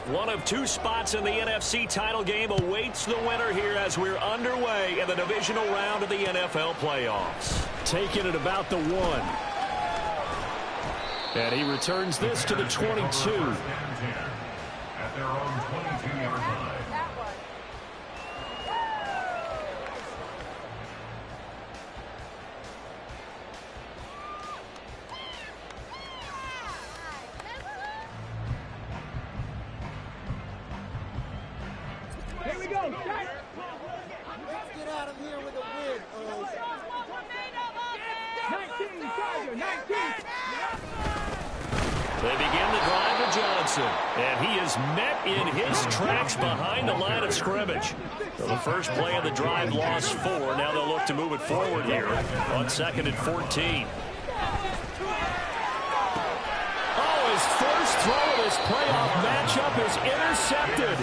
One of two spots in the NFC title game awaits the winner here as we're underway in the divisional round of the NFL playoffs. Taking it about the 1. And he returns this to the 22. At their own 22-yard line. Here we go. Let's get out of here with a win. 19, Tiger, 19. They begin the drive with Johnson, and he is met in his tracks behind the line of scrimmage. So the first play of the drive lost 4. Now they'll look to move it forward here on 2nd and 14. Oh, his first throw of this playoff matchup is intercepted.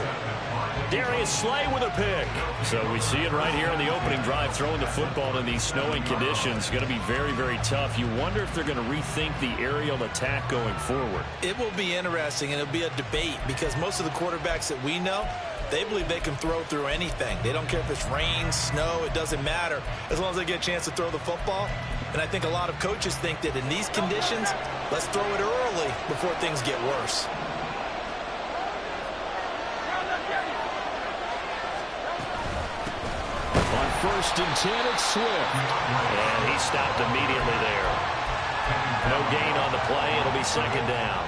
Darius Slay with a pick. So we see it right here on the opening drive, throwing the football in these snowing conditions. Going to be very, very tough. You wonder if they're going to rethink the aerial attack going forward. It will be interesting, and it'll be a debate because most of the quarterbacks that we know, they believe they can throw through anything. They don't care if it's rain, snow, it doesn't matter as long as they get a chance to throw the football. And I think a lot of coaches think that in these conditions, let's throw it early before things get worse. First and 10, it's Swift. And he stopped immediately there. No gain on the play. It'll be 2nd down.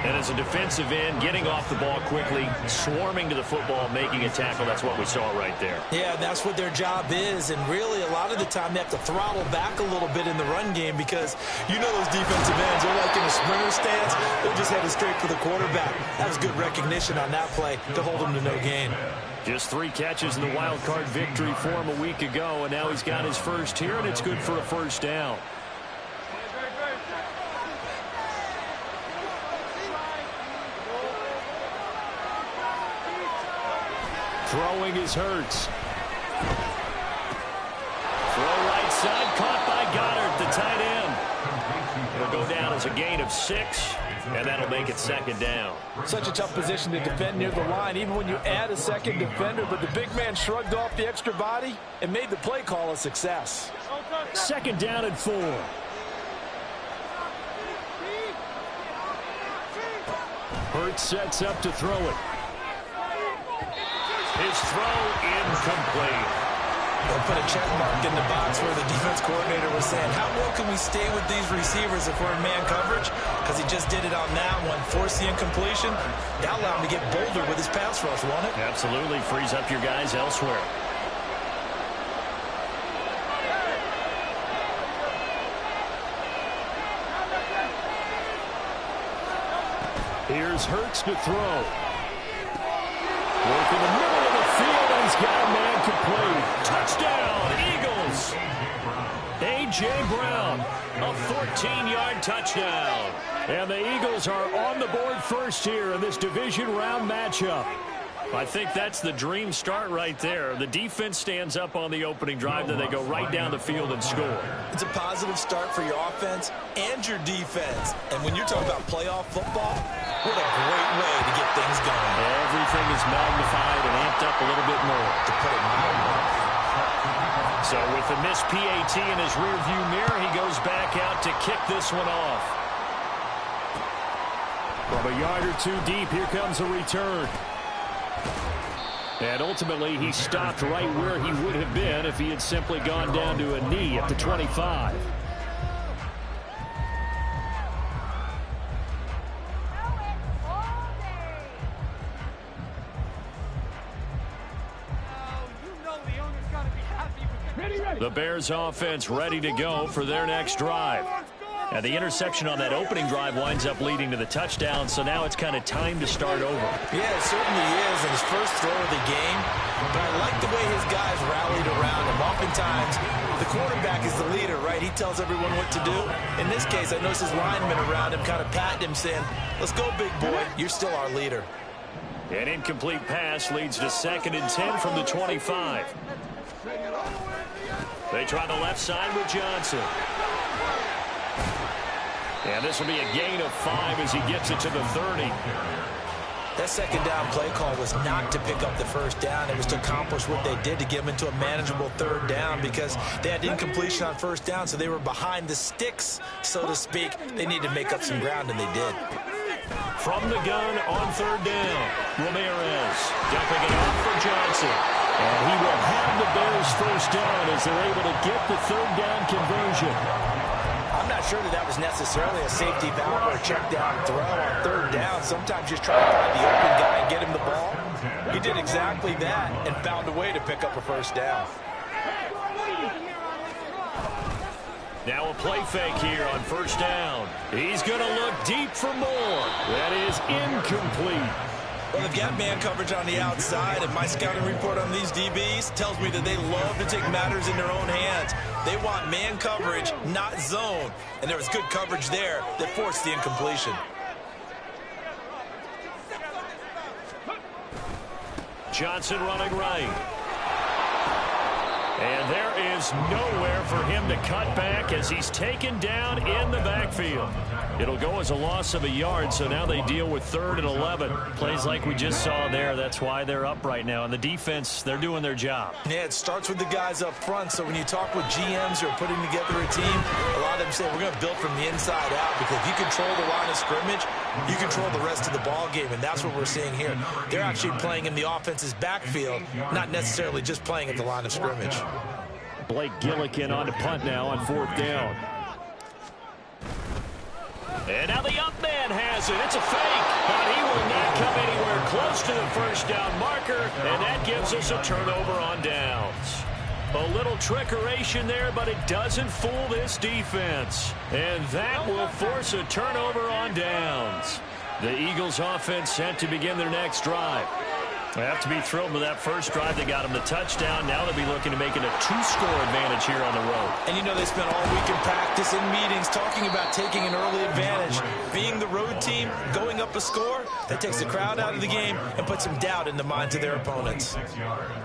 And as a defensive end, getting off the ball quickly, swarming to the football, making a tackle, that's what we saw right there. Yeah, that's what their job is. And really, a lot of the time, they have to throttle back a little bit in the run game because you know those defensive ends, they're like in a sprinter stance. They're just headed straight for the quarterback. That was good recognition on that play to hold him to no gain. Just 3 catches in the wild card victory for him a week ago, and now he's got his first here, and it's good for a first down. Throwing is Hurts. Throw right side, caught by Goddard, the tight end. It'll go down as a gain of 6. And that'll make it 2nd down. Such a tough position to defend near the line, even when you add a second defender. But the big man shrugged off the extra body and made the play call a success. 2nd down and 4. Hurts sets up to throw it. His throw incomplete. They'll put a check mark in the box where the defense coordinator was saying, how well can we stay with these receivers if we're in man coverage? Because he just did it on that one. Force the incompletion. That allowed him to get bolder with his pass rush, won't it? Absolutely. Frees up your guys elsewhere. Here's Hurts to throw. Work in the middle of the field, and he's got a man complete. Touchdown, Eagles. A.J. Brown, a 14-yard touchdown. And the Eagles are on the board first here in this division round matchup. I think that's the dream start right there. The defense stands up on the opening drive, then they go right down the field and score. It's a positive start for your offense and your defense. And when you're talking about playoff football, what a great way to get things going. Everything is magnified and amped up a little bit more. To put it mildly. So with the missed PAT in his rearview mirror, he goes back out to kick this one off. From a yard or 2 deep, here comes a return. And ultimately, he stopped right where he would have been if he had simply gone down to a knee at the 25. The Bears offense ready to go for their next drive. And the interception on that opening drive winds up leading to the touchdown, so now it's kind of time to start over. Yeah, it certainly is, in his first throw of the game. But I like the way his guys rallied around him. Oftentimes, the quarterback is the leader, right? He tells everyone what to do. In this case, I noticed his linemen around him kind of patting him, saying, let's go, big boy. You're still our leader. An incomplete pass leads to 2nd and 10 from the 25. They try the left side with Johnson. And this will be a gain of 5 as he gets it to the 30. That second down play call was not to pick up the first down. It was to accomplish what they did, to get them into a manageable third down, because they had incompletion on first down, so they were behind the sticks, so to speak. They needed to make up some ground, and they did. From the gun on third down, Ramirez dumping it off for Johnson. And he will have the Bears first down as they're able to get the third down conversion. I'm not sure that was necessarily a safety valve or a check down throw on third down. Sometimes just try to find the open guy and get him the ball. He did exactly that and found a way to pick up a first down. Now a play fake here on first down. He's going to look deep for more. That is incomplete. Well, they've got man coverage on the outside, and my scouting report on these DBs tells me that they love to take matters in their own hands. They want man coverage, not zone. And there was good coverage there that forced the incompletion. Johnson running right. And there is nowhere for him to cut back as he's taken down in the backfield. It'll go as a loss of a yard, so now they deal with 3rd and 11. Plays like we just saw there. That's why they're up right now. And the defense, they're doing their job. Yeah, it starts with the guys up front. So when you talk with GMs who are putting together a team, a lot of them say we're going to build from the inside out, because if you control the line of scrimmage, you control the rest of the ball game, and that's what we're seeing here. They're actually playing in the offense's backfield, not necessarily just playing at the line of scrimmage. Blake Gillikin on to punt now on 4th down. And now the up man has it. It's a fake, but he will not come anywhere close to the first down marker, and that gives us a turnover on downs. A little trickeration there, but it doesn't fool this defense. And that will force a turnover on downs. The Eagles offense set to begin their next drive. They have to be thrilled with that first drive. They got them the touchdown. Now they'll be looking to make it a 2-score advantage here on the road. And you know, they spent all week in practice and meetings talking about taking an early advantage. Being the road team, going up a score, that takes the crowd out of the game and puts some doubt in the minds of their opponents.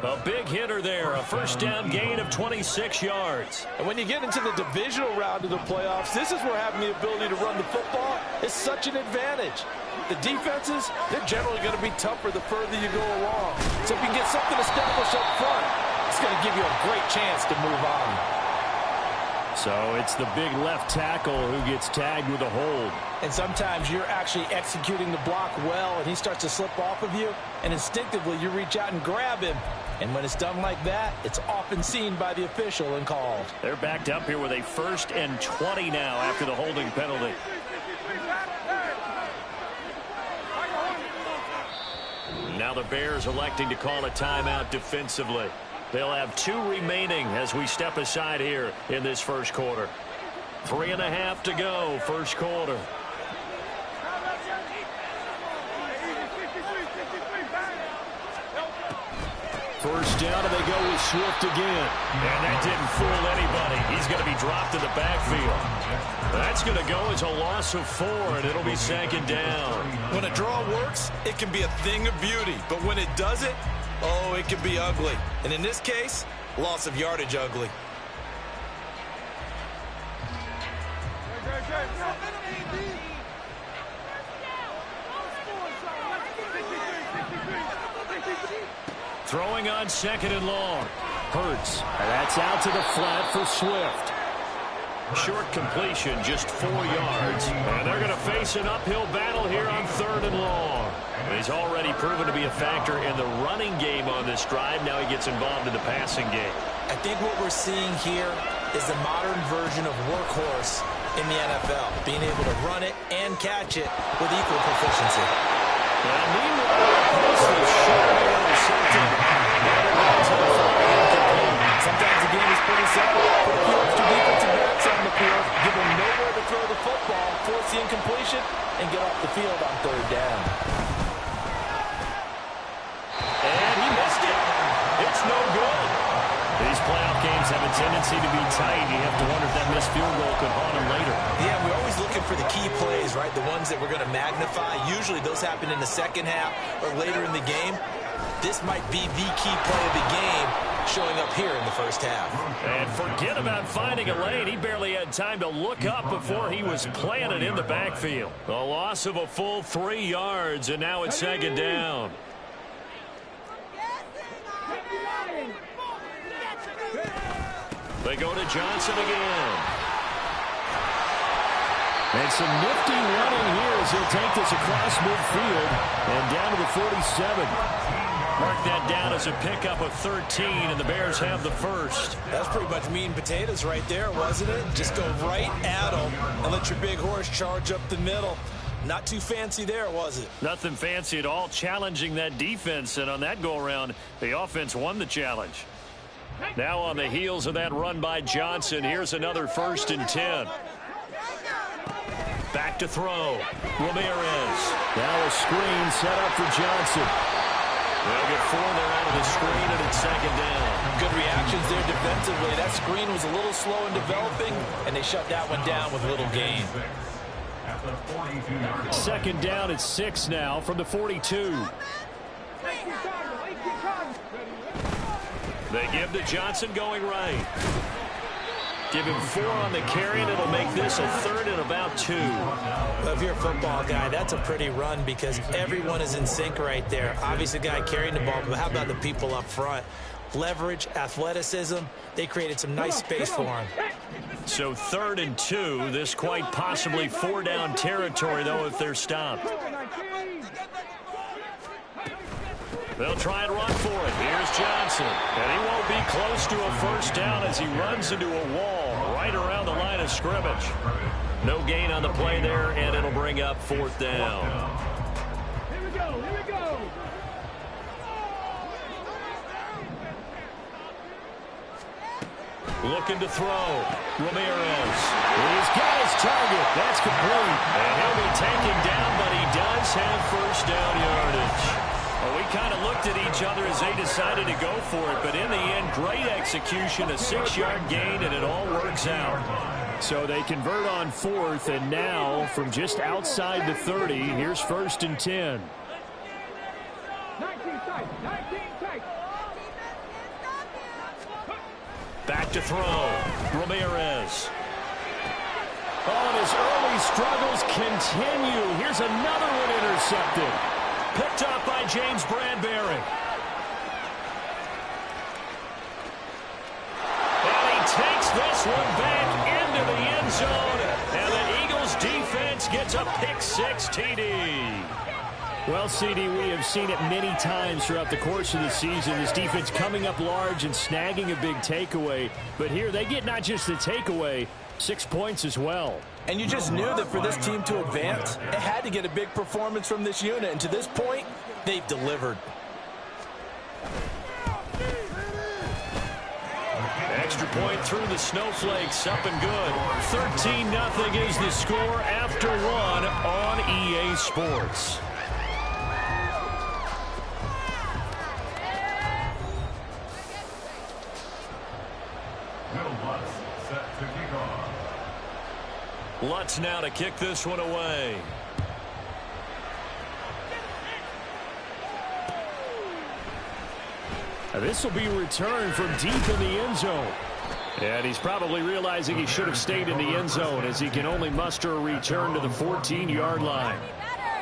A big hitter there, a first down gain of 26 yards. And when you get into the divisional round of the playoffs, this is where having the ability to run the football is such an advantage. The defenses, they're generally going to be tougher the further you go along. So if you can get something established up front, it's going to give you a great chance to move on. So it's the big left tackle who gets tagged with a hold. And sometimes you're actually executing the block well, and he starts to slip off of you, and instinctively you reach out and grab him. And when it's done like that, it's often seen by the official and called. They're backed up here with a 1st and 20 now after the holding penalty. Now the Bears electing to call a timeout defensively. They'll have 2 remaining as we step aside here in this first quarter. 3.5 to go, first quarter. First down, and they go with Swift again. And that didn't fool anybody. He's going to be dropped in the backfield. That's going to go as a loss of 4, and it'll be 2nd down. When a draw works, it can be a thing of beauty. But when it doesn't, oh, it can be ugly. And in this case, loss of yardage ugly. Throwing on 2nd and long. Hurts. That's out to the flat for Swift. Short completion, just 4 yards. And they're going to face an uphill battle here on 3rd and long. He's already proven to be a factor in the running game on this drive. Now he gets involved in the passing game. I think what we're seeing here is the modern version of workhorse in the NFL. Being able to run it and catch it with equal proficiency. And meanwhile, this is short intercepted. Sometimes the game is pretty simple. Put a few extra defensive backs on the field, give them nowhere to throw the football, force the incompletion, and get off the field on 3rd down. And he missed it. It's no good. These playoff games have a tendency to be tight. You have to wonder if that missed field goal could haunt him later. Yeah, we're always looking for the key plays, right? The ones that we're going to magnify. Usually those happen in the second half or later in the game. This might be the key play of the game, showing up here in the first half. And forget about finding a lane. He barely had time to look up before he was planted in the backfield. A loss of a full 3 yards, and now it's second down. They go to Johnson again. And some nifty running here as he'll take this across midfield and down to the 47. Mark that down as a pickup of 13, and the Bears have the first. That's pretty much meat and potatoes right there, wasn't it? Just go right at them and let your big horse charge up the middle. Not too fancy there, was it? Nothing fancy at all, challenging that defense, and on that go-around, the offense won the challenge. Now on the heels of that run by Johnson, here's another 1st and 10. Back to throw. Ramirez. Now a screen set up for Johnson. They'll get 4 there out of the screen, and it's second down. Good reactions there defensively. That screen was a little slow in developing, and they shut that one down with little gain. Second down at 6 now from the 42. They give to Johnson going right. Give him 4 on the carry, and it'll make this a 3rd and about 2. Well, if you're a football guy, that's a pretty run because everyone is in sync right there. Obviously, the guy carrying the ball, but how about the people up front? Leverage, athleticism, they created some nice space for him. So 3rd and 2, this quite possibly 4-down territory, though, if they're stopped. They'll try and run for it. Here's Johnson. And he won't be close to a first down as he runs into a wall right around the line of scrimmage. No gain on the play there, and it'll bring up 4th down. Here we go. Here we go. Looking to throw. Ramirez. He's got his target. That's complete. And he'll be taken down, but he does have first down yardage. Well, we kind of looked at each other as they decided to go for it, but in the end, great execution, a 6-yard gain, and it all works out. So they convert on 4th, and now from just outside the 30, here's 1st and 10. 19 tight. 19 tight. Back to throw. Ramirez. Oh, and his early struggles continue. Here's another one intercepted. Picked up by James Bradbury. And he takes this one back into the end zone. And the Eagles defense gets a pick-6 TD. Well, CD, we have seen it many times throughout the course of the season. This defense coming up large and snagging a big takeaway. But here they get not just the takeaway, 6 points as well. And you just knew that for this team to advance, it had to get a big performance from this unit. And to this point, they've delivered. Extra point through the snowflakes, up and good. 13-0 is the score after 1 on EA Sports. Lutz now to kick this one away. This will be returned from deep in the end zone. And he's probably realizing he should have stayed in the end zone as he can only muster a return to the 14-yard line.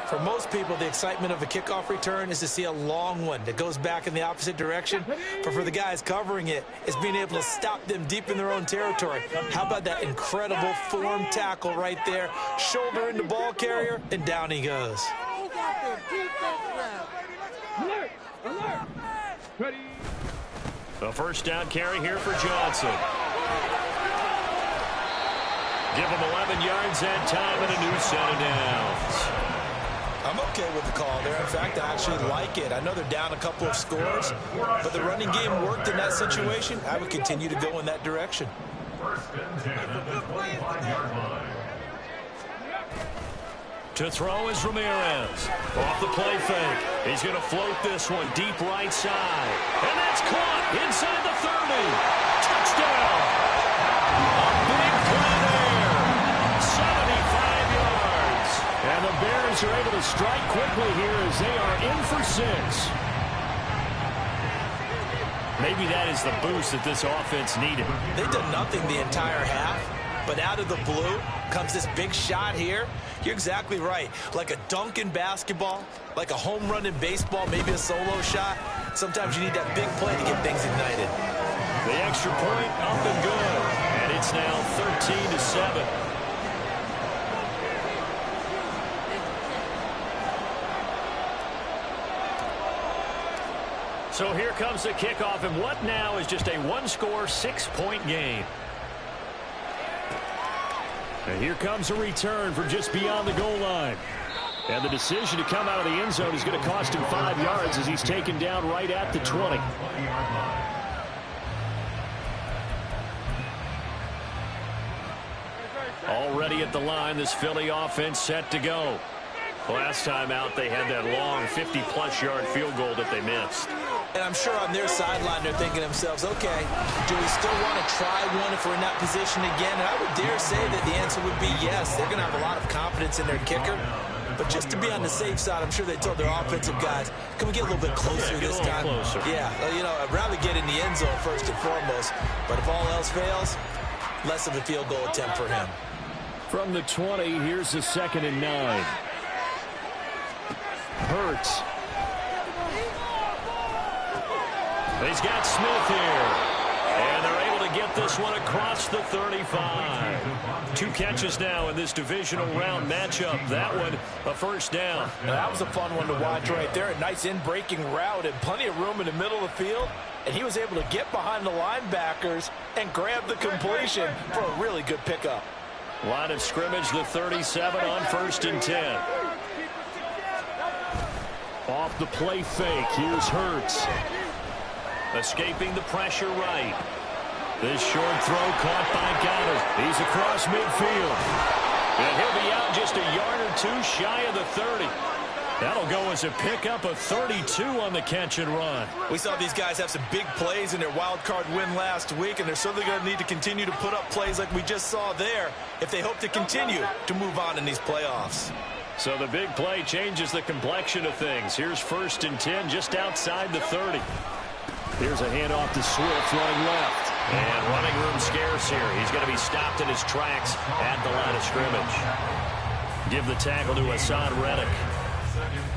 For most people, the excitement of a kickoff return is to see a long one that goes back in the opposite direction. But for the guys covering it, it's being able to stop them deep in their own territory. How about that incredible form tackle right there? Shoulder into ball carrier, and down he goes. Alert! Alert! Ready? The first down carry here for Johnson. Give him 11 yards that time and a new set of downs. I'm okay with the call there. In fact, I actually like it. I know they're down a couple of scores, but the running game worked in that situation. I would continue to go in that direction. First and 10 at the 25-yard line. To throw is Ramirez. Off the play fake. He's going to float this one deep right side. And that's caught inside the 30. Touchdown. A big play there. 75 yards. And the Bears are able to strike quickly here as they are in for 6. Maybe that is the boost that this offense needed. They did nothing the entire half, but out of the blue comes this big shot here. You're exactly right. Like a dunk in basketball, like a home run in baseball, maybe a solo shot. Sometimes you need that big play to get things ignited. The extra point up and good. And it's now 13-7. So here comes the kickoff, and what now is just a one-score, 6-point game. And here comes a return from just beyond the goal line. And the decision to come out of the end zone is going to cost him 5 yards as he's taken down right at the 20. Already at the line, this Philly offense set to go. Last time out, they had that long 50-plus yard field goal that they missed. And I'm sure on their sideline they're thinking to themselves, okay, do we still want to try one if we're in that position again? And I would dare say that the answer would be yes. They're going to have a lot of confidence in their kicker. But just to be on the safe side, I'm sure they told their offensive guys, can we get a little bit closer this time? Closer. Yeah, you know, I'd rather get in the end zone first and foremost. But if all else fails, less of a field goal attempt for him. From the 20, here's the 2nd and 9. Hurts. He's got Smith here. And they're able to get this one across the 35. 2 catches now in this divisional round matchup. That one, a first down. Now, that was a fun one to watch right there. A nice in-breaking route and plenty of room in the middle of the field. And he was able to get behind the linebackers and grab the completion for a really good pickup. Line of scrimmage, the 37 on 1st and 10. Off the play fake, here's Hurts. Escaping the pressure right. This short throw caught by Goddard. He's across midfield. And he'll be out just a yard or 2 shy of the 30. That'll go as a pickup of 32 on the catch and run. We saw these guys have some big plays in their wild card win last week, and they're certainly going to need to continue to put up plays like we just saw there if they hope to continue to move on in these playoffs. So the big play changes the complexion of things. Here's 1st and 10 just outside the 30. Here's a handoff to Swift running left. And running room scarce here. He's going to be stopped in his tracks at the line of scrimmage. Give the tackle to Hassan Reddick.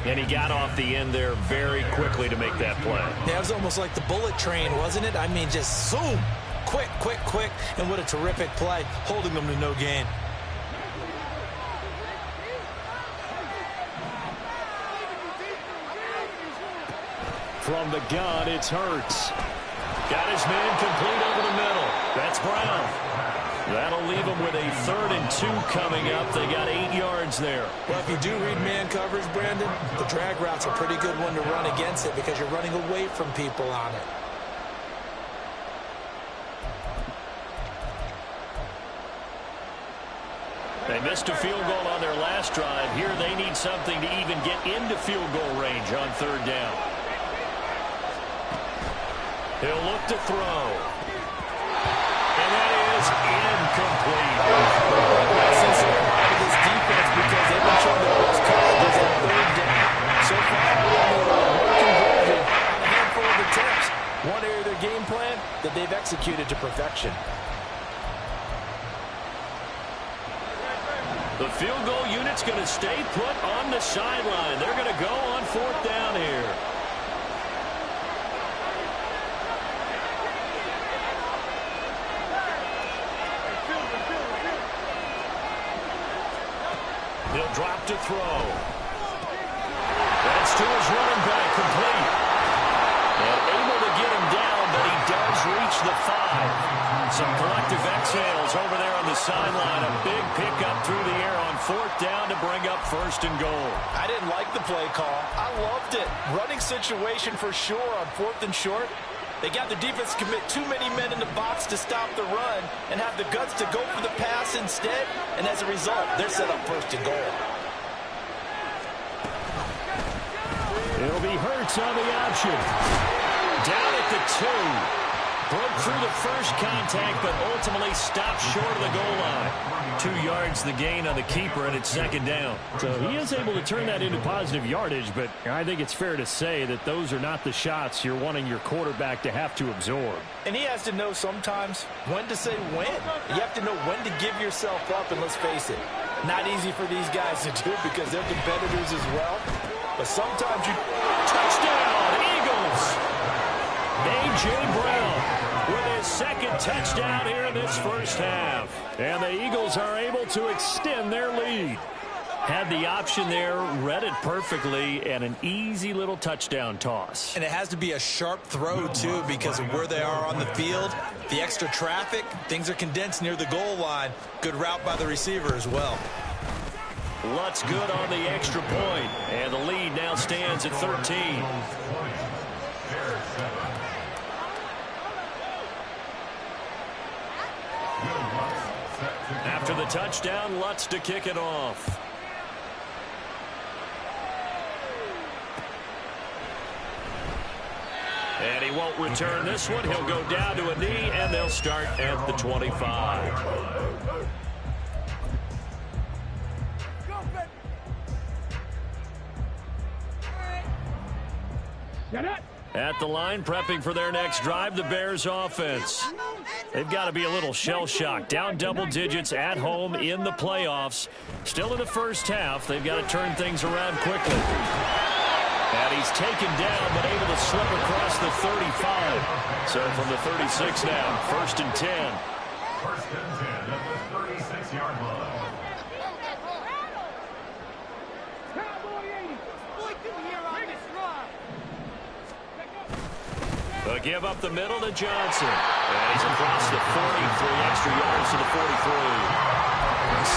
And he got off the end there very quickly to make that play. Yeah, it was almost like the bullet train, wasn't it? I mean, just zoom. Quick, quick, quick. And what a terrific play, holding them to no gain. From the gun, it's Hurts. Got his man complete over the middle. That's Brown. That'll leave them with a 3rd and 2 coming up. They got 8 yards there. Well, if you do read man coverage, Brandon, the drag route's a pretty good one to run against it because you're running away from people on it. They missed a field goal on their last drive. Here they need something to even get into field goal range on 3rd down. He'll look to throw. And that is incomplete. That's sincere part of this defense because they've been showing the best coverages on 3rd down. So far, one conversion on a handful of attempts. One area of their game plan that they've executed to perfection. The field goal unit's going to stay put on the sideline. They're going to go on 4th down here. He'll drop to throw. That's to his running back, complete. And able to get him down, but he does reach the 5. Some collective exhales over there on the sideline. A big pickup through the air on 4th down to bring up 1st and goal. I didn't like the play call. I loved it. Running situation for sure on 4th and short. They got the defense to commit too many men in the box to stop the run and have the guts to go for the pass instead. And as a result, they're set up 1st and goal. It'll be Hurts on the option. Down at the 2. Broke through the first contact, but ultimately stopped short of the goal line. 2 yards the gain on the keeper, and it's second down. So he is able to turn that into positive yardage, but I think it's fair to say that those are not the shots you're wanting your quarterback to have to absorb. And he has to know sometimes when to say when. You have to know when to give yourself up, and let's face it, not easy for these guys to do because they're competitors as well. But sometimes you... Touchdown, Eagles! A.J. Brown with his second touchdown here in this first half. And the Eagles are able to extend their lead. Had the option there, read it perfectly, and an easy little touchdown toss. And it has to be a sharp throw, too, because of where they are on the field. The extra traffic, things are condensed near the goal line. Good route by the receiver as well. Lutz good on the extra point, and the lead now stands at 13. After the touchdown, Lutz to kick it off. And he won't return this one. He'll go down to a knee, and they'll start at the 25. At the line, prepping for their next drive, the Bears offense. They've got to be a little shell-shocked. Down double digits at home in the playoffs. Still in the first half. They've got to turn things around quickly. And he's taken down, but able to slip across the 35. So from the 36 now, 1st and 10. 1st and 10 at the 36-yard line. They'll give up the middle to Johnson. And he's across the 40, 3 extra yards to the 43.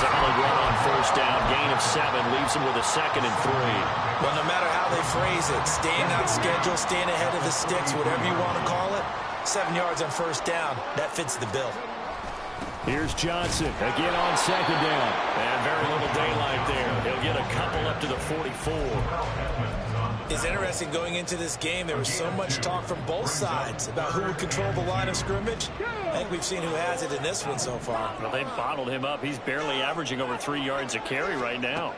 Solid run on first down. Gain of 7 leaves him with a 2nd and 3. Well, no matter how they phrase it, staying on schedule, staying ahead of the sticks, whatever you want to call it, 7 yards on first down, that fits the bill. Here's Johnson again on 2nd down. And very little daylight there. He'll get a couple up to the 44. It's interesting going into this game. There was so much talk from both sides about who would control the line of scrimmage. I think we've seen who has it in this one so far. Well, they've bottled him up. He's barely averaging over 3 yards a carry right now.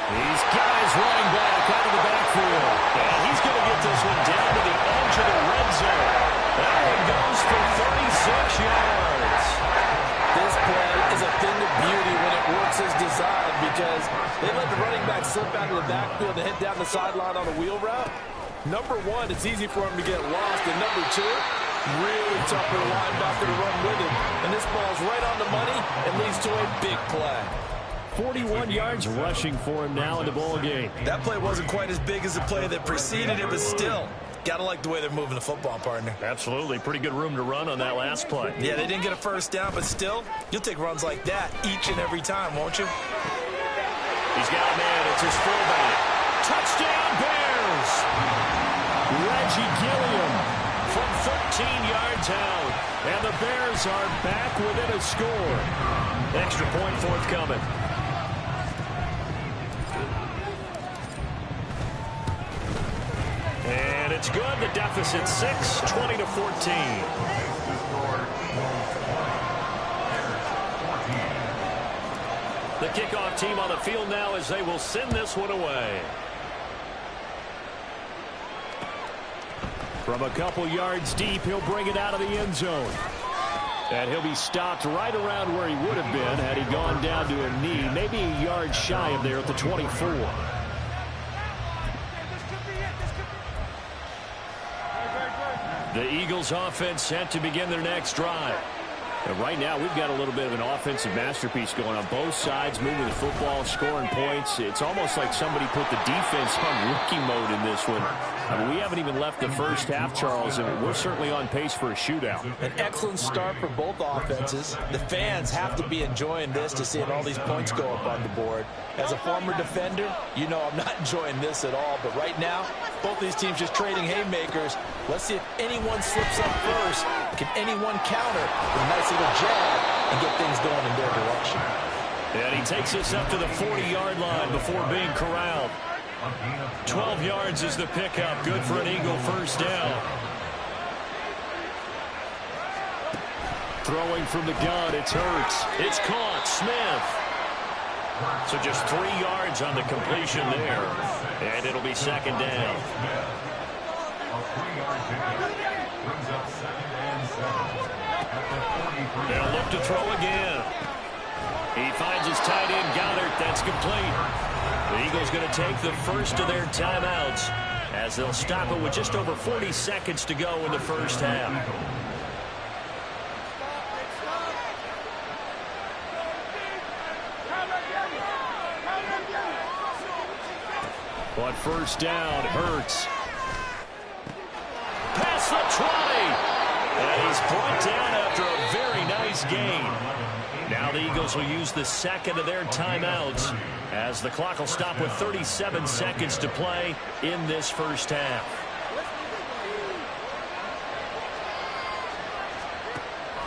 He's got his running back out of the backfield. And he's going to get this one down to the edge of the red zone. That one goes for 36 yards. This play is a thing of beauty when it works as designed because they let the running back slip out of the backfield and head down the sideline on a wheel route. Number one, it's easy for him to get lost. And number two, really tough for the linebacker to run with him. And this ball's right on the money and leads to a big play. 41 yards rushing for him now in the ball game. That play wasn't quite as big as the play that preceded it, but still, got to like the way they're moving the football, partner. Absolutely. Pretty good room to run on that last play. Yeah, they didn't get a first down, but still, you'll take runs like that each and every time, won't you? He's got a man. It's his fullback. Touchdown, Bears! Reggie Gilliam from 13 yards out. And the Bears are back within a score. Extra point forthcoming. And it's good. The deficit 6, 20 to 14. The kickoff team on the field now as they will send this one away. From a couple yards deep, he'll bring it out of the end zone. And he'll be stopped right around where he would have been had he gone down to a knee, maybe a yard shy of there at the 24. The Eagles offense set to begin their next drive. And right now, we've got a little bit of an offensive masterpiece going on. Both sides moving the football, scoring points. It's almost like somebody put the defense on rookie mode in this one. I mean, we haven't even left the first half, Charles, and we're certainly on pace for a shootout. An excellent start for both offenses. The fans have to be enjoying this to seeing all these points go up on the board. As a former defender, you know I'm not enjoying this at all. But right now, both these teams just trading haymakers. Let's see if anyone slips up first. Can anyone counter with a nice little jab and get things going in their direction? And he takes us up to the 40-yard line before being corralled. gain of 12 yards is the pickup. Good for an Eagle first down. Throwing from the gun, it's Hurts. It's caught. Smith. So just 3 yards on the completion there. And it'll be second down. a 3-yard pickup. Brings up 2nd and 7. At the 43. They'll look to throw again. He finds his tight end, Goddard. That's complete. The Eagles going to take the first of their timeouts as they'll stop it with just over 40 seconds to go in the first half. On first down, Hurts. Past the 20. And he's brought down after a very nice gain. Now the Eagles will use the second of their timeouts as the clock will stop with 37 seconds to play in this first half.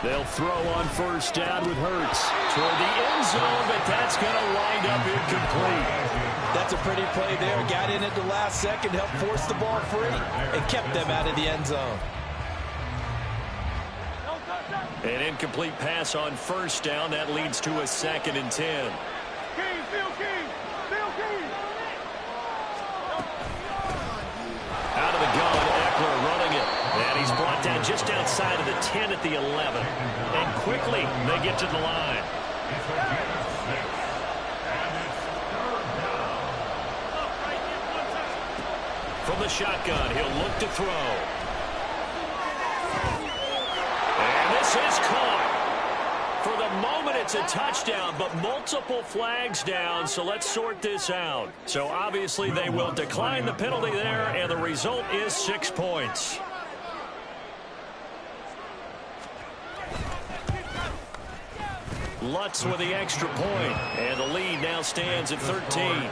They'll throw on first down with Hurts toward the end zone, but that's going to wind up incomplete. That's a pretty play there. Got in at the last second, helped force the ball free, and kept them out of the end zone. An incomplete pass on first down. That leads to a 2nd and 10. Out of the gun, Eckler running it. And he's brought down just outside of the 10 at the 11. And quickly, they get to the line. From the shotgun, he'll look to throw. And this is caught. For the moment, it's a touchdown, but multiple flags down, so let's sort this out. So obviously, they will decline the penalty there, and the result is 6 points. Lutz with the extra point, and the lead now stands at 13.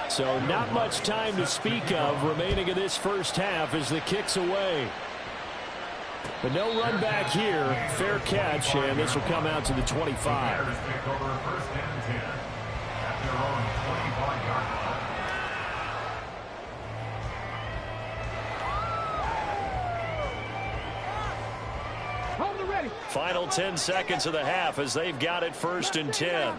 So not much time to speak of remaining in this first half as the kick's away. But no run back here. Fair catch, and this will come out to the 25. Final 10 seconds of the half as they've got it 1st and 10.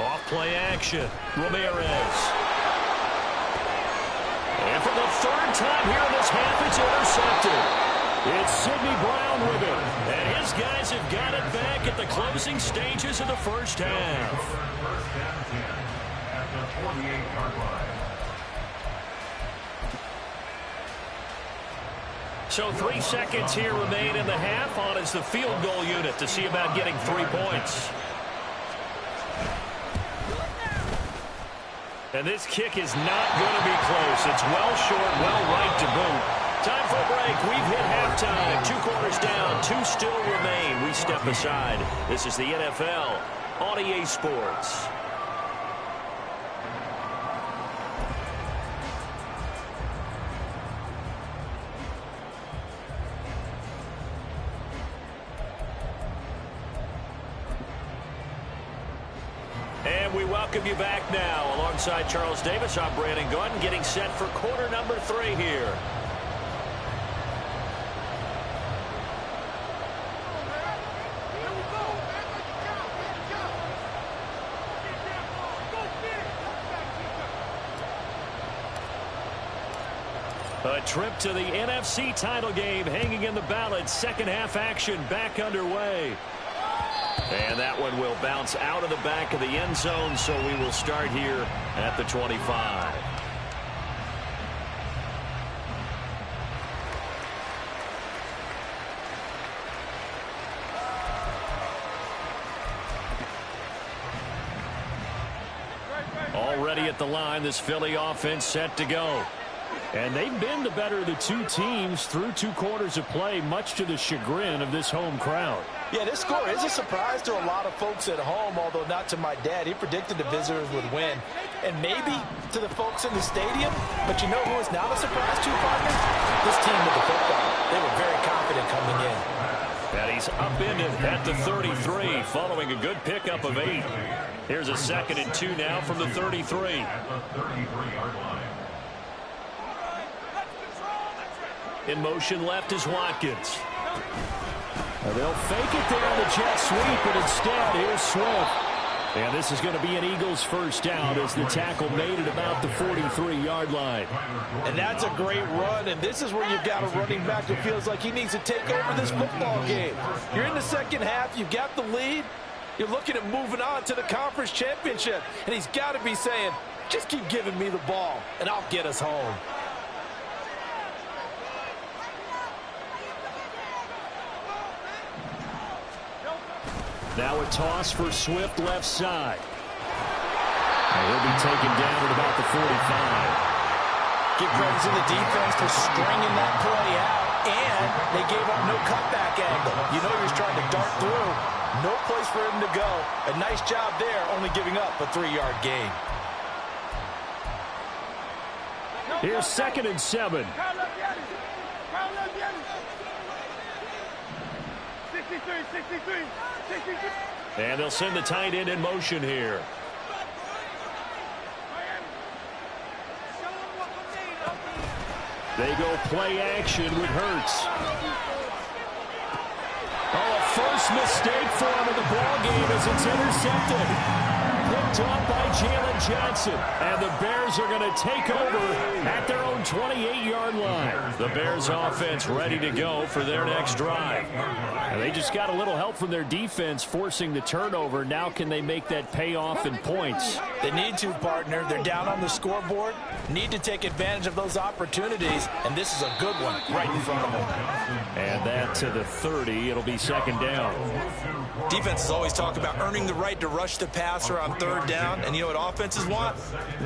Off play action. Ramirez. And for the 3rd time here in this half, it's intercepted. It's Sidney Brown with it. And his guys have got it back at the closing stages of the first half. First and 10 at the 48-yard line. So 3 seconds here remain in the half. On is the field goal unit to see about getting 3 points. And this kick is not going to be close. It's well short, well right to boot. Time for a break. We've hit halftime. 2 quarters down, 2 still remain. We step aside. This is the NFL on EA Sports. And we welcome you back now. Alongside Charles Davis, I'm Brandon Gunn, getting set for quarter number 3 here. A trip to the NFC title game hanging in the balance. Second half action back underway. And that one will bounce out of the back of the end zone, so we will start here at the 25. Already at the line, this Philly offense set to go. And they've been the better of the 2 teams through 2 quarters of play, much to the chagrin of this home crowd. Yeah, this score is a surprise to a lot of folks at home, although not to my dad. He predicted the visitors would win. And maybe to the folks in the stadium, but you know who is not a surprise to, partner? This team with the football. They were very confident coming in. And he's upended at the 33 following a good pickup of 8. Here's a 2nd and 2 now from the 33. In motion left is Watkins. They'll fake it there on the jet sweep, but instead, here's Swift. And this is going to be an Eagles first down as the tackle made at about the 43-yard line. And that's a great run, and this is where you've got a running back who feels like he needs to take over this football game. You're in the second half, you've got the lead, you're looking at moving on to the conference championship, and he's got to be saying, just keep giving me the ball, and I'll get us home. Now a toss for Swift left side. And he'll be taken down at about the 45. Give credit to the defense for stringing that play out, and they gave up no cutback angle. You know he was trying to dart through. No place for him to go. A nice job there, only giving up a 3-yard gain. Here's 2nd and 7. 63. And they'll send the tight end in motion here. They go play action with Hurts. Oh, a first mistake for him in the ball game as it's intercepted. Picked up by Jalen Johnson. And the Bears are going to take over at their own 28-yard line. The Bears offense ready to go for their next drive. And they just got a little help from their defense forcing the turnover. Now can they make that pay off in points? They need to, partner. They're down on the scoreboard. Need to take advantage of those opportunities. And this is a good one right in front of them. And that to the 30. It'll be 2nd down. Defenses always talk about earning the right to rush the passer on 3rd down. And you know what offenses want?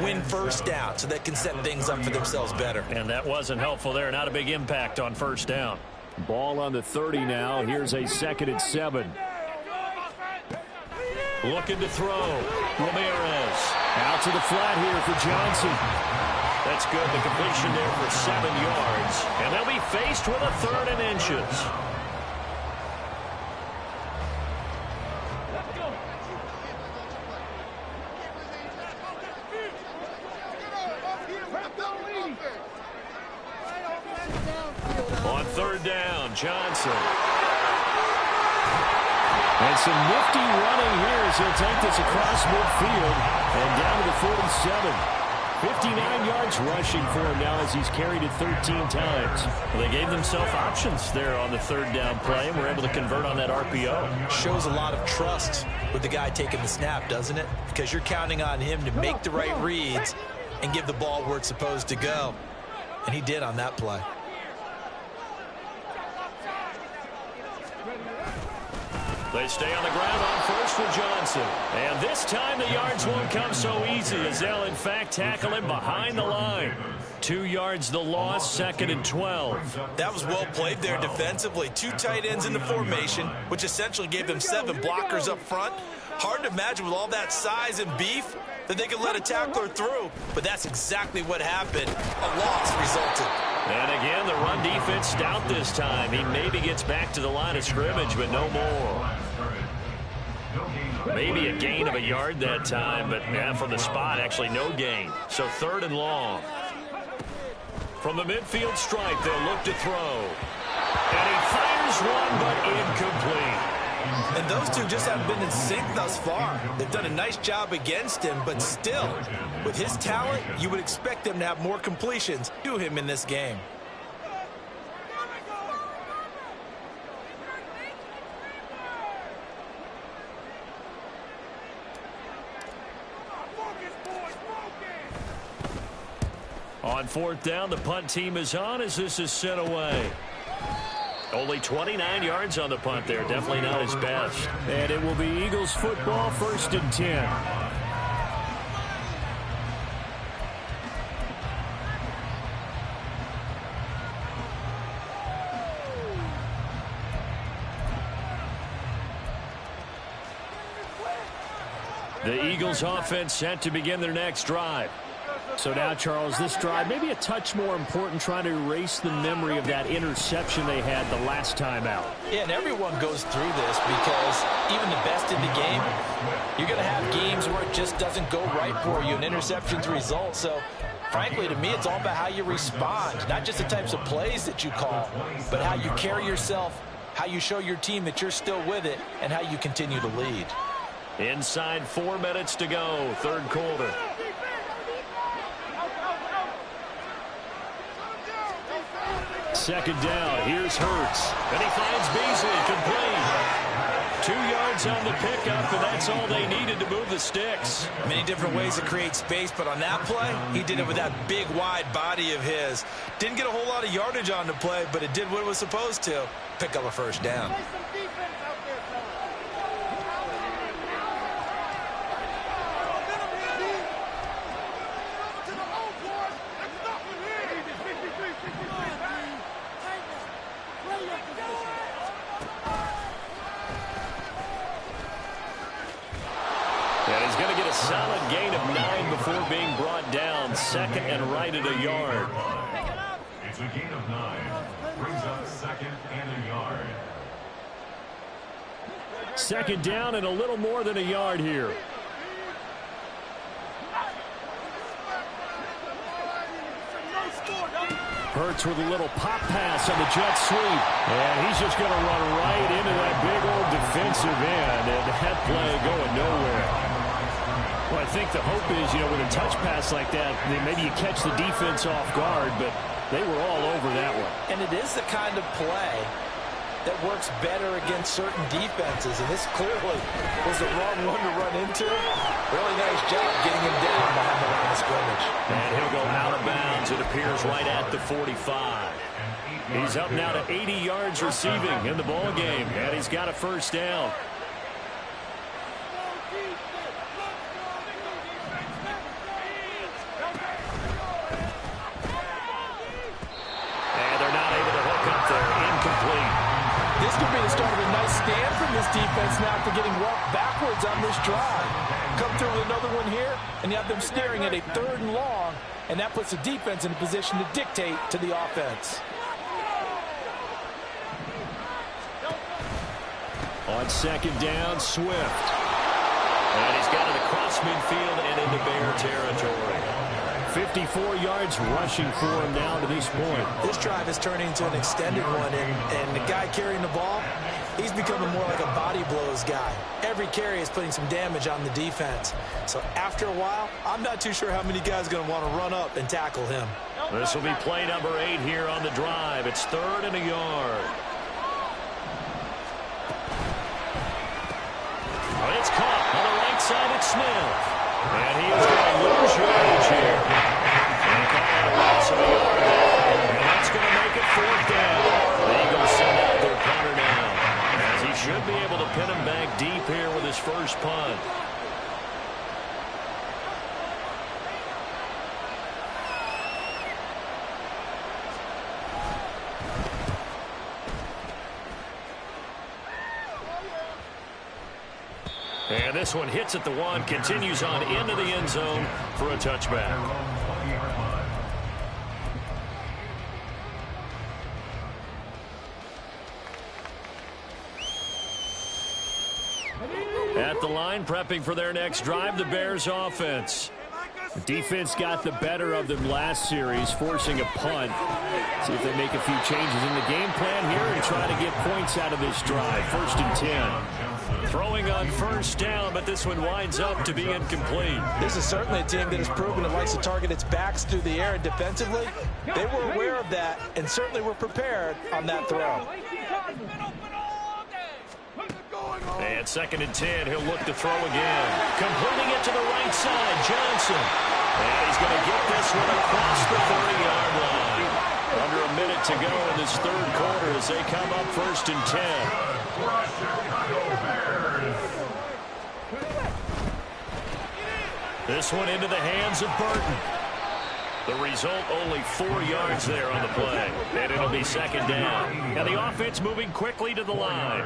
Win first down so they can set things up for themselves better. And that wasn't helpful there. Not a big impact on 1st down. Ball on the 30 now. Here's a 2nd and 7. Looking to throw. Ramirez. Out to the flat here for Johnson. That's good. The completion there for 7 yards. And they'll be faced with a 3rd and inches. On 3rd down, Johnson. And some nifty running here as he'll take this across midfield and down to the 47. 59 yards rushing for him now as he's carried it 13 times. Well, they gave themselves options there on the 3rd down play and were able to convert on that RPO. Shows a lot of trust with the guy taking the snap, doesn't it? Because you're counting on him to make the right reads and give the ball where it's supposed to go. And he did on that play. They stay on the ground on 1st with Johnson. And this time the yards won't come so easy as they'll, in fact, tackle him behind the line. 2 yards the loss, 2nd and 12. That was well played there defensively. 2 tight ends in the formation, which essentially gave them 7 blockers up front. Hard to imagine with all that size and beef that they could let a tackler through. But that's exactly what happened. A loss resulted. And again, the run defense stout this time. He maybe gets back to the line of scrimmage, but no more. Maybe a gain of a yard that time, but yeah, from the spot, actually no gain. So 3rd and long. From the midfield stripe, they'll look to throw. And he fires one, but incomplete. And those two just haven't been in sync thus far. They've done a nice job against him, but still, with his talent, you would expect them to have more completions to him in this game. On 4th down, the punt team is on as this is sent away. Only 29 yards on the punt there. Definitely not his best. And it will be Eagles football, 1st and 10. The Eagles offense set to begin their next drive. So now, Charles, this drive maybe a touch more important, trying to erase the memory of that interception they had the last time out. Yeah, and everyone goes through this because even the best in the game, you're going to have games where it just doesn't go right for you and interceptions result. So, frankly, to me, it's all about how you respond, not just the types of plays that you call, but how you carry yourself, how you show your team that you're still with it, and how you continue to lead. Inside 4 minutes to go, third quarter. Second down, here's Hurts. And he finds Beasley, complete. 2 yards on the pickup, and that's all they needed to move the sticks. Many different ways to create space, but on that play, he did it with that big, wide body of his. Didn't get a whole lot of yardage on the play, but it did what it was supposed to. Pick up a first down. Solid gain of 9 before being brought down. Second and right at a yard. It's a gain of 9. Brings up second and a yard. Second down and a little more than a yard here. Hurts with a little pop pass on the jet sweep. And he's just going to run right into that big old defensive end. And that play going nowhere. Well, I think the hope is, with a touch pass like that, maybe you catch the defense off guard, but they were all over that one. And it is the kind of play that works better against certain defenses, and this clearly was the wrong one to run into. Really nice job getting him down behind the line of scrimmage. And he'll go out of bounds, it appears, right at the 45. He's up now to 80 yards receiving in the ball game, and he's got a first down. This could be the start of a nice stand from this defense now after getting walked backwards on this drive. Come through with another one here, and you have them staring at a 3rd and long, and that puts the defense in a position to dictate to the offense. On second down, Swift. And he's got it across midfield and into Bear territory. 54 yards rushing for him now to this point. This drive is turning into an extended one, and the guy carrying the ball, he's becoming more like a body blows guy. Every carry is putting some damage on the defense. So after a while, I'm not too sure how many guys are going to want to run up and tackle him. This will be play number 8 here on the drive. It's 3rd and a yard. It's caught on the right side at Smith. And he is going to lose yardage here. And call a loss of a yard there. And that's going to make it 4th down. The Eagles send out their punter now, as he should be able to pin him back deep here with his first punt. And this one hits at the 1, continues on into the end zone for a touchback. At the line, prepping for their next drive, the Bears offense. The defense got the better of them last series, forcing a punt. See if they make a few changes in the game plan here and try to get points out of this drive. 1st and 10. Throwing on first down, but this one winds up to be incomplete. This is certainly a team that has proven it likes to target its backs through the air, and defensively, they were aware of that and certainly were prepared on that throw. And 2nd and 10, he'll look to throw again. Completing it to the right side, Johnson. And he's going to get this one across the 30-yard line. Under a minute to go in this 3rd quarter as they come up 1st and 10. This one into the hands of Burton. The result, only 4 yards there on the play. And it'll be 2nd down. Now the offense moving quickly to the line.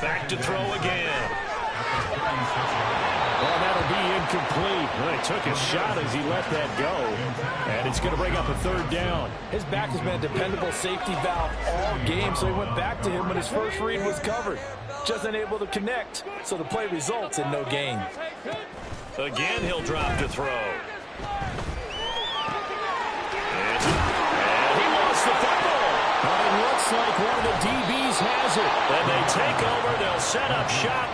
Back to throw again. Well, that'll be incomplete. Well, he took a shot as he let that go. And it's going to bring up a third down. His back has been a dependable safety valve all game, so he went back to him when his first read was covered. Just unable to connect, so the play results in no gain. Again, he'll drop to throw. And he lost the football. But it looks like one of the DBs has it. And they take over. They'll set up shop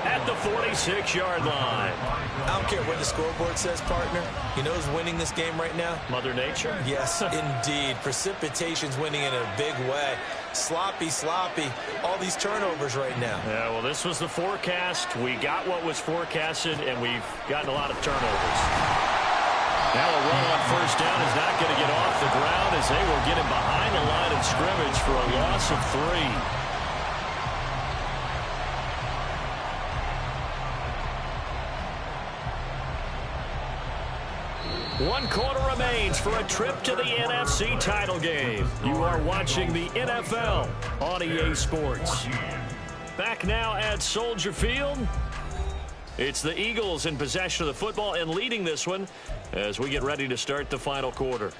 at the 46-yard line. I don't care what the scoreboard says, partner. You know who's winning this game right now? Mother Nature? Yes, indeed. Precipitation's winning in a big way. Sloppy. All these turnovers right now. Yeah, well, this was the forecast. We got what was forecasted, and we've gotten a lot of turnovers. Now a run on first down is not going to get off the ground as they were getting behind the line of scrimmage for a loss of 3. One quarter remains for a trip to the NFC title game. You are watching the NFL on EA Sports. Back now at Soldier Field. It's the Eagles in possession of the football and leading this one as we get ready to start the final quarter.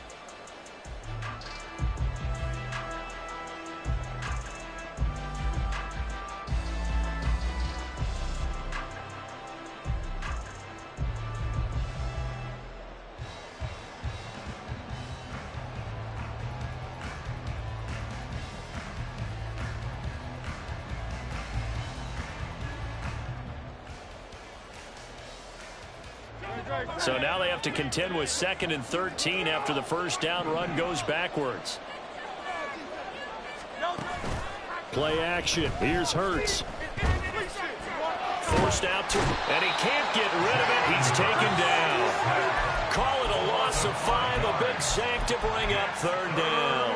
So now they have to contend with 2nd and 13 after the first down run goes backwards. Play action. Here's Hurts. Forced out to him, and he can't get rid of it. He's taken down. Call it a loss of 5, a big sack to bring up 3rd down.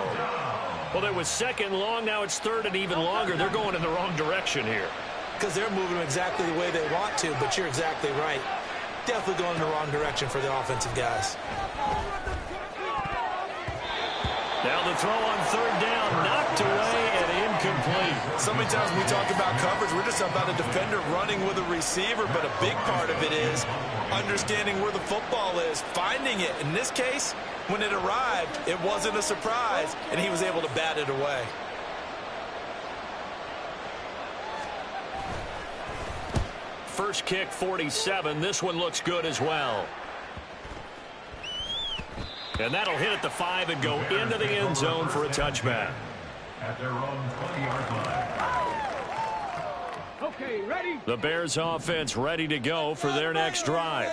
Well, there was 2nd long. Now it's 3rd and even longer. They're going in the wrong direction here. Because they're moving exactly the way they want to, but you're exactly right. Definitely going in the wrong direction for the offensive guys. Now the throw on 3rd down, knocked away and incomplete. So many times when we talk about coverage, we're just about a defender running with a receiver, but a big part of it is understanding where the football is, finding it. In this case, when it arrived, it wasn't a surprise, and he was able to bat it away. First kick, 47. This one looks good as well. And that'll hit at the 5 and go into the end zone for a touchback. At their own 20-yard line. Okay, ready? The Bears offense ready to go for their next drive.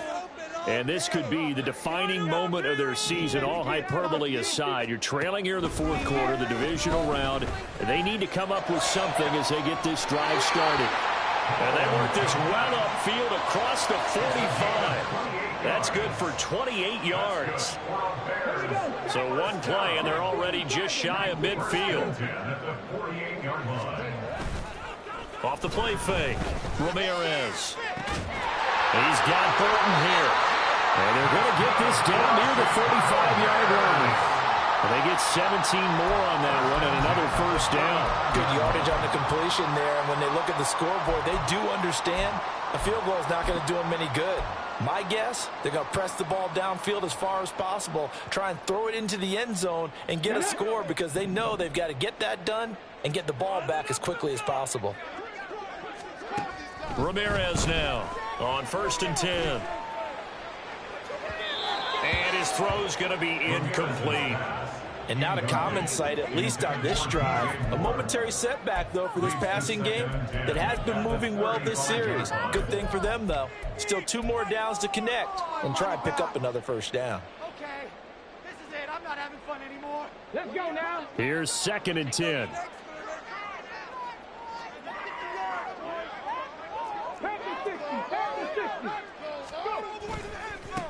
And this could be the defining moment of their season, all hyperbole aside. You're trailing here in the 4th quarter, the divisional round. They need to come up with something as they get this drive started. And they work this well upfield across the 45. That's good for 28 yards. So one play, and they're already just shy of midfield. Off the play fake, Ramirez. He's got Burton here. And they're going to get this down near the 45-yard line. They get 17 more on that one and another first down. Good yardage on the completion there. And when they look at the scoreboard, they do understand a field goal is not going to do them any good. My guess, they're going to press the ball downfield as far as possible, try and throw it into the end zone and get a score because they know they've got to get that done and get the ball back as quickly as possible. Ramirez now on 1st and 10. And his throw's going to be incomplete. And not a common sight, at least on this drive. A momentary setback, though, for this passing game that has been moving well this series. Good thing for them, though. Still 2 more downs to connect and try and pick up another first down. Okay, this is it. I'm not having fun anymore. Let's go now. Here's 2nd and 10.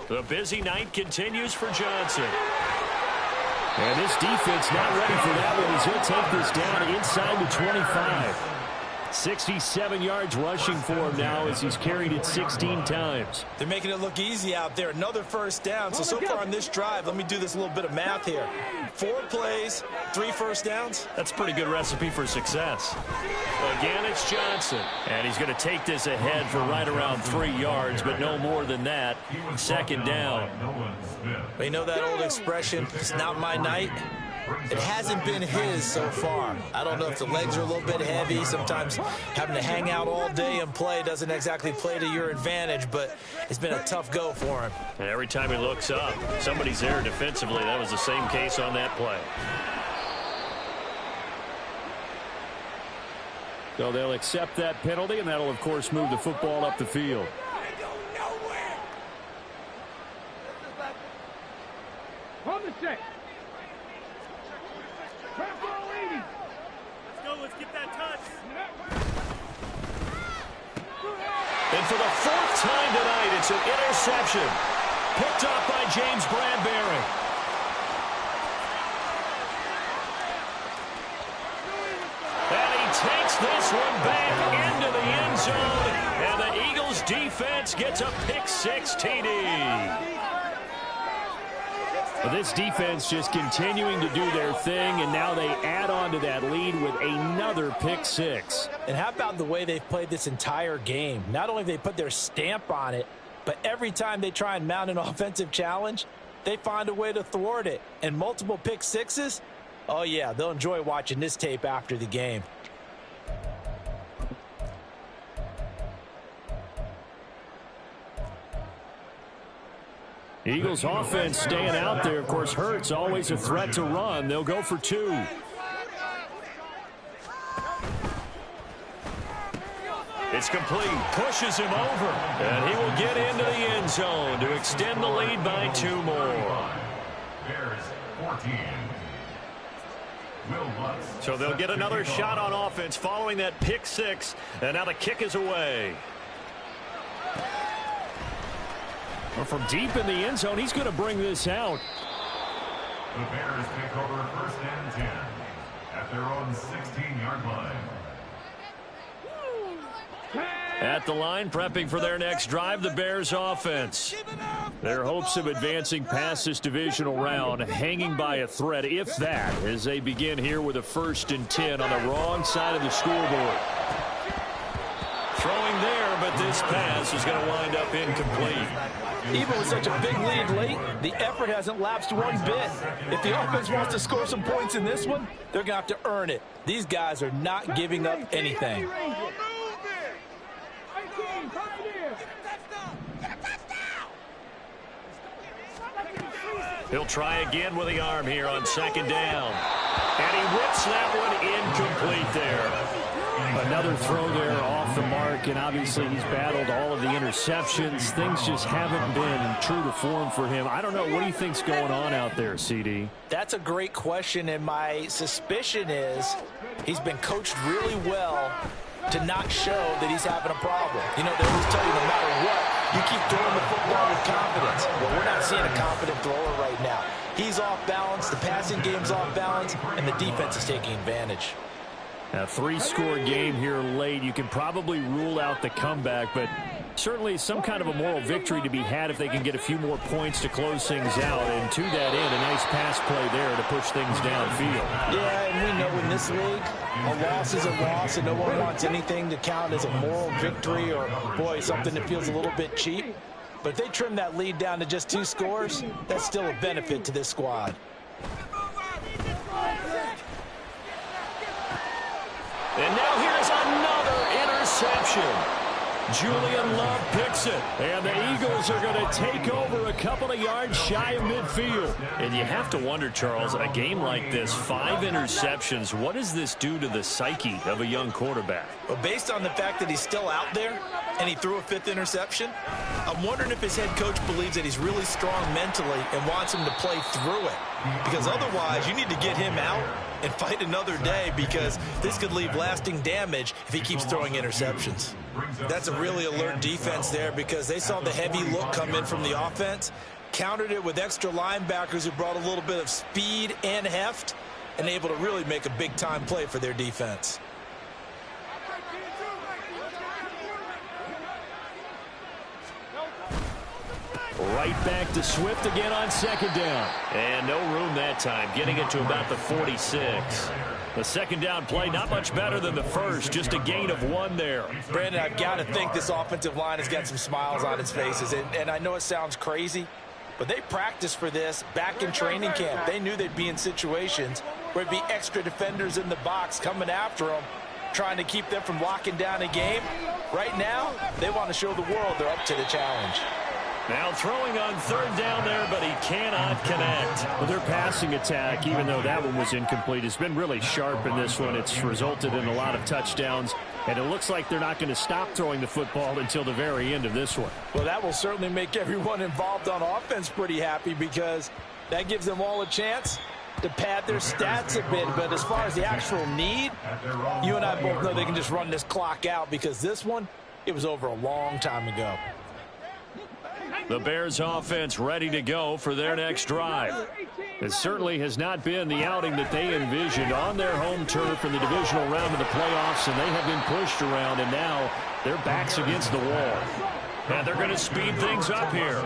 The busy night continues for Johnson. And this defense not ready for that one as he'll take this down inside the 25. 67 yards rushing for him now as he's carried it 16 times. They're making it look easy out there. Another first down. So far on this drive, let me do this little bit of math here. 4 plays, 3 first downs. That's a pretty good recipe for success. Again, it's Johnson. And he's going to take this ahead for right around 3 yards, but no more than that. Second down. But you know that old expression, it's not my night? It hasn't been his so far. I don't know if the legs are a little bit heavy. Sometimes having to hang out all day and play doesn't exactly play to your advantage, but it's been a tough go for him. And every time he looks up, somebody's there defensively. That was the same case on that play. So they'll accept that penalty, and that'll, of course, move the football up the field. Hold the set. Let's get that touch. And for the 4th time tonight, it's an interception. Picked up by James Bradbury. And he takes this one back into the end zone. And the Eagles defense gets a pick-6 TD. Well, this defense just continuing to do their thing, and now they add on to that lead with another pick-6. And how about the way they've played this entire game? Not only have they put their stamp on it, but every time they try and mount an offensive challenge, they find a way to thwart it. And multiple pick-6s? Oh, yeah, they'll enjoy watching this tape after the game. Eagles offense staying out there. Of course, Hurts always a threat to run. They'll go for 2. It's complete. Pushes him over. And he will get into the end zone to extend the lead by 2 more. Bears 14. So they'll get another shot on offense following that pick-6. And now the kick is away. Well, from deep in the end zone, he's going to bring this out. The Bears take over 1st and 10 at their own 16-yard line. At the line, prepping for their next drive, the Bears offense. Their hopes of advancing past this divisional round hanging by a thread, if that, as they begin here with a 1st and 10 on the wrong side of the scoreboard. Throwing there, but this pass is going to wind up incomplete. Even with such a big lead late, the effort hasn't lapsed one bit. If the offense wants to score some points in this one, they're going to have to earn it. These guys are not giving up anything. He'll try again with the arm here on 2nd down. And he whips that one incomplete there. Another throw there off the mark, and obviously he's battled all of the interceptions. Things just haven't been true to form for him. I don't know. What do you think's going on out there, CD? That's a great question, and my suspicion is he's been coached really well to not show that he's having a problem. You know, they always tell you no matter what, you keep throwing the football with confidence. Well, we're not seeing a confident thrower right now. He's off balance, the passing game's off balance, and the defense is taking advantage. A 3-score game here late. You can probably rule out the comeback, but certainly some kind of a moral victory to be had if they can get a few more points to close things out. And to that end, a nice pass play there to push things downfield. Yeah, and we know in this league, a loss is a loss, and no one wants anything to count as a moral victory or, boy, something that feels a little bit cheap. But if they trim that lead down to just 2 scores, that's still a benefit to this squad. And now here's another interception. Julian Love picks it. And the Eagles are going to take over a couple of yards shy of midfield. And you have to wonder, Charles, a game like this, 5 interceptions, what does this do to the psyche of a young quarterback? Well, based on the fact that he's still out there and he threw a 5th interception, I'm wondering if his head coach believes that he's really strong mentally and wants him to play through it. Because otherwise, you need to get him out and fight another day, because this could leave lasting damage if he keeps throwing interceptions. That's a really alert defense there, because they saw the heavy look come in from the offense, countered it with extra linebackers who brought a little bit of speed and heft, and able to really make a big-time play for their defense. Right back to Swift again on second down. And no room that time, getting it to about the 46. The second down play, not much better than the first, just a gain of 1 there. Brandon, I've got to think this offensive line has got some smiles on its faces. And I know it sounds crazy, but they practiced for this back in training camp. They knew they'd be in situations where there'd be extra defenders in the box coming after them, trying to keep them from locking down a game. Right now, they want to show the world they're up to the challenge. Now throwing on third down there, but he cannot connect. Well, their passing attack, even though that one was incomplete, has been really sharp in this one. It's resulted in a lot of touchdowns, and it looks like they're not going to stop throwing the football until the very end of this one. Well, that will certainly make everyone involved on offense pretty happy, because that gives them all a chance to pad their stats a bit. But as far as the actual need, you and I both know they can just run this clock out, because this one, it was over a long time ago. The Bears offense ready to go for their next drive. It certainly has not been the outing that they envisioned on their home turf in the divisional round of the playoffs, and they have been pushed around, and now their backs against the wall. And they're going to speed things up here.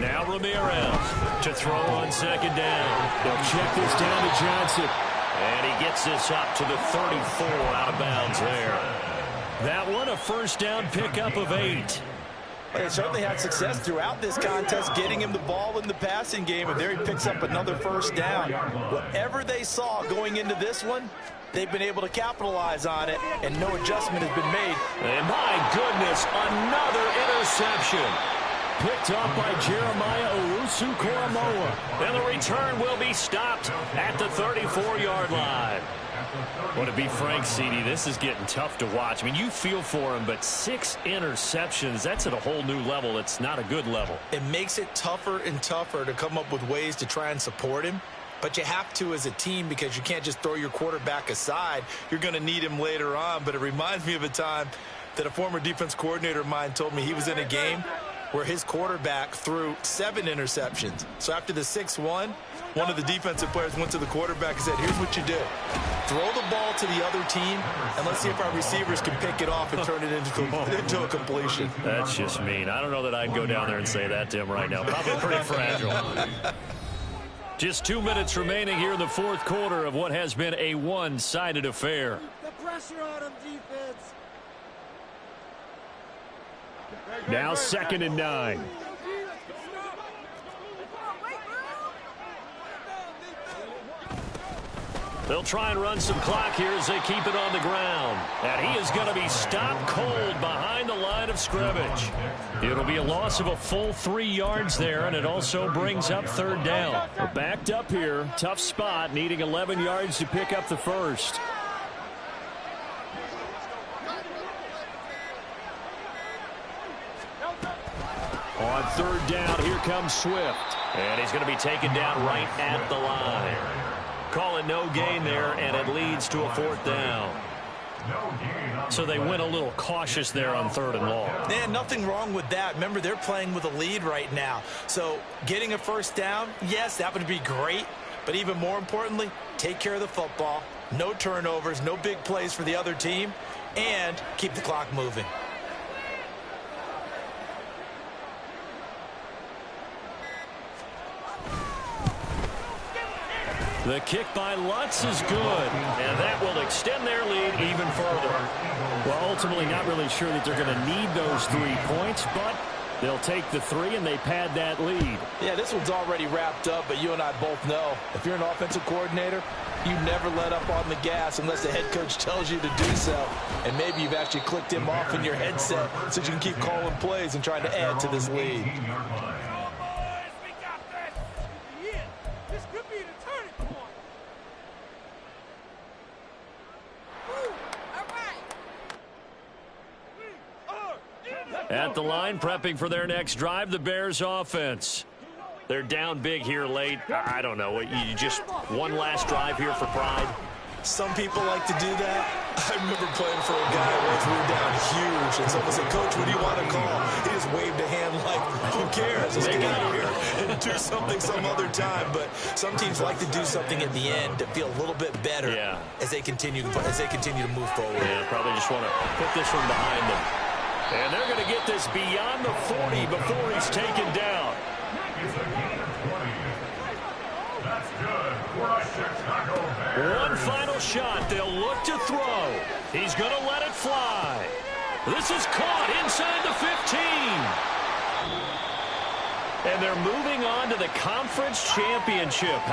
Now Ramirez to throw on second down. They'll check this down to Johnson. And he gets this up to the 34, out of bounds there. That one a first down pickup of 8. They certainly had success throughout this contest, getting him the ball in the passing game, and there he picks up another first down. Whatever they saw going into this one, they've been able to capitalize on it, and no adjustment has been made. And my goodness, another interception. Picked up by Jeremiah Owusu-Koramoah. And the return will be stopped at the 34-yard line. Well, to be frank, CD, this is getting tough to watch. I mean, you feel for him, but 6 interceptions, that's at a whole new level. It's not a good level. It makes it tougher and tougher to come up with ways to try and support him. But you have to as a team, because you can't just throw your quarterback aside. You're going to need him later on. But it reminds me of a time that a former defense coordinator of mine told me he was in a game where his quarterback threw 7 interceptions. So after the 6-1, one of the defensive players went to the quarterback and said, here's what you do. Throw the ball to the other team, and let's see if our receivers can pick it off and turn it into a completion. That's just mean. I don't know that I'd go down there and say that to him right now. Probably pretty fragile. Just 2 minutes remaining here in the fourth quarter of what has been a one-sided affair. The pressure on him, defense. Now 2nd and 9. They'll try and run some clock here as they keep it on the ground. And he is going to be stopped cold behind the line of scrimmage. It'll be a loss of a full 3 yards there, and it also brings up third down. We're backed up here. Tough spot, needing 11 yards to pick up the first. On third down, here comes Swift. And he's going to be taken down right at the line. Call it no gain there, and it leads to a 4th down. So they went a little cautious there on 3rd and long. Yeah, nothing wrong with that. Remember, they're playing with a lead right now. So getting a first down, yes, that would be great. But even more importantly, take care of the football. No turnovers, no big plays for the other team, and keep the clock moving. The kick by Lutz is good, and that will extend their lead even further. Well, ultimately not really sure that they're going to need those 3 points, but they'll take the 3 and they pad that lead. Yeah, this one's already wrapped up, but you and I both know if you're an offensive coordinator, you never let up on the gas unless the head coach tells you to do so. And maybe you've actually clicked him off in your headset so you can keep calling plays and trying to add to this lead. At the line, prepping for their next drive, the Bears offense. They're down big here late. I don't know. You just one last drive here for pride? Some people like to do that. I remember playing for a guy once we were down huge, and someone said, Coach, what do you want to call? He just waved a hand like, who cares? Let's get out of here and do something some other time. But some teams like to do something at the end to feel a little bit better as they continue to move forward. Yeah, probably just want to put this one behind them. And they're going to get this beyond the 40 before he's taken down. It's a gain of 20. That's good for a Chicago Bears. One final shot. They'll look to throw. He's going to let it fly. This is caught inside the 15. And they're moving on to the conference championship.